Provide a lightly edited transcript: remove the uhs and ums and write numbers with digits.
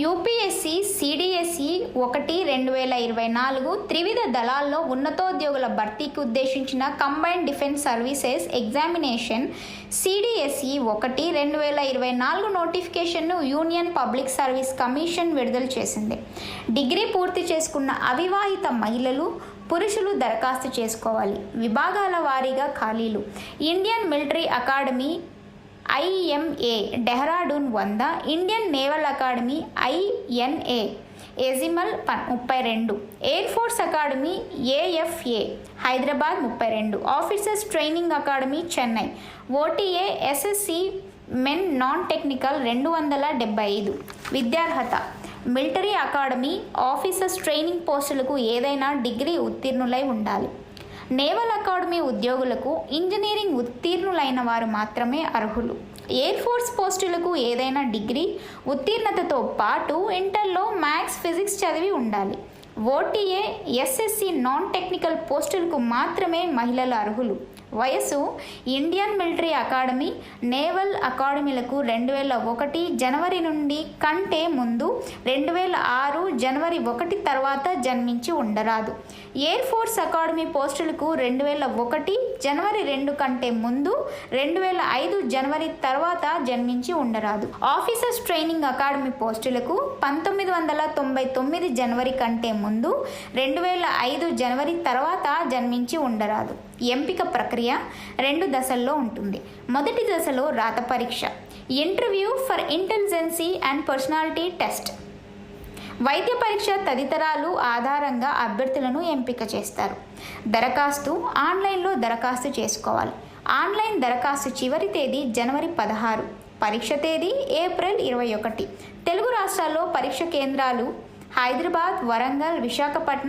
UPSC సిడిఎస్ఈ 1/2024 త్రివిధ దళాల్లో ఉన్నతోద్యోగుల భర్తీకి ఉద్దేశించిన కంబైన్డ్ డిఫెన్స్ సర్వీసెస్ ఎగ్జామినేషన్ సిడిఎస్ఈ 1/2024 నోటిఫికేషన్ను యూనియన్ పబ్లిక్ సర్వీస్ కమిషన్ విడుదల చేసింది. డిగ్రీ పూర్తి చేసుకున్న అవివాహిత మహిళలు, పురుషులు దరఖాస్తు చేసుకోవాలి. విభాగాల వారీగా ఖాళీలు: Indian military academy IMA Dehradun 100, Indian naval academy INA Ezhimala 32, air force academy AFA Hyderabad 32, officers training academy Chennai, OTA SSC men non technical 275. విద్యార్హత: మిలిటరీ అకాడమీ ఆఫీసర్స్ ట్రైనింగ్ పోస్టులకు ఏదైనా డిగ్రీ ఉత్తీర్ణులై ఉండాలి. నేవల్ అకాడమీ ఉద్యోగులకు ఇంజనీరింగ్ ఉత్తీర్ణులైన వారు మాత్రమే అర్హులు. ఎయిర్ ఫోర్స్ పోస్టులకు ఏదైనా డిగ్రీ ఉత్తీర్ణతతో పాటు ఇంటర్లో మ్యాథ్స్, ఫిజిక్స్ చదివి ఉండాలి. OTA SSC నాన్ టెక్నికల్ పోస్టులకు మాత్రమే మహిళలు అర్హులు. వయసు: ఇండియన్ మిలిటరీ అకాడమీ, నేవల్ అకాడమీలకు 2001 జనవరి నుండి కంటే ముందు, 2006 జనవరి 1 తర్వాత జన్మించి ఉండరాదు. ఎయిర్ ఫోర్స్ అకాడమీ పోస్టులకు 2001 జనవరి 2 కంటే ముందు, 2005 జనవరి తర్వాత జన్మించి ఉండరాదు. ఆఫీసర్స్ ట్రైనింగ్ అకాడమీ పోస్టులకు 1999 జనవరి కంటే ముందు, 2005 జనవరి తర్వాత జన్మించి ఉండరాదు. ఎంపిక ప్రక్రియ 2 దశల్లో ఉంటుంది. మొదటి దశలో రాత పరీక్ష, interview for ఇంటెలిజెన్సీ and personality test, వైద్య పరీక్ష తదితరాలు ఆధారంగా అభ్యర్థులను ఎంపిక చేస్తారు. దరఖాస్తు: ఆన్లైన్లో దరఖాస్తు చేసుకోవాలి. ఆన్లైన్ దరఖాస్తు చివరి తేదీ జనవరి 16, పరీక్ష తేదీ ఏప్రిల్ 21. తెలుగు రాష్ట్రాల్లో పరీక్ష కేంద్రాలు: హైదరాబాద్, వరంగల్, విశాఖపట్నం,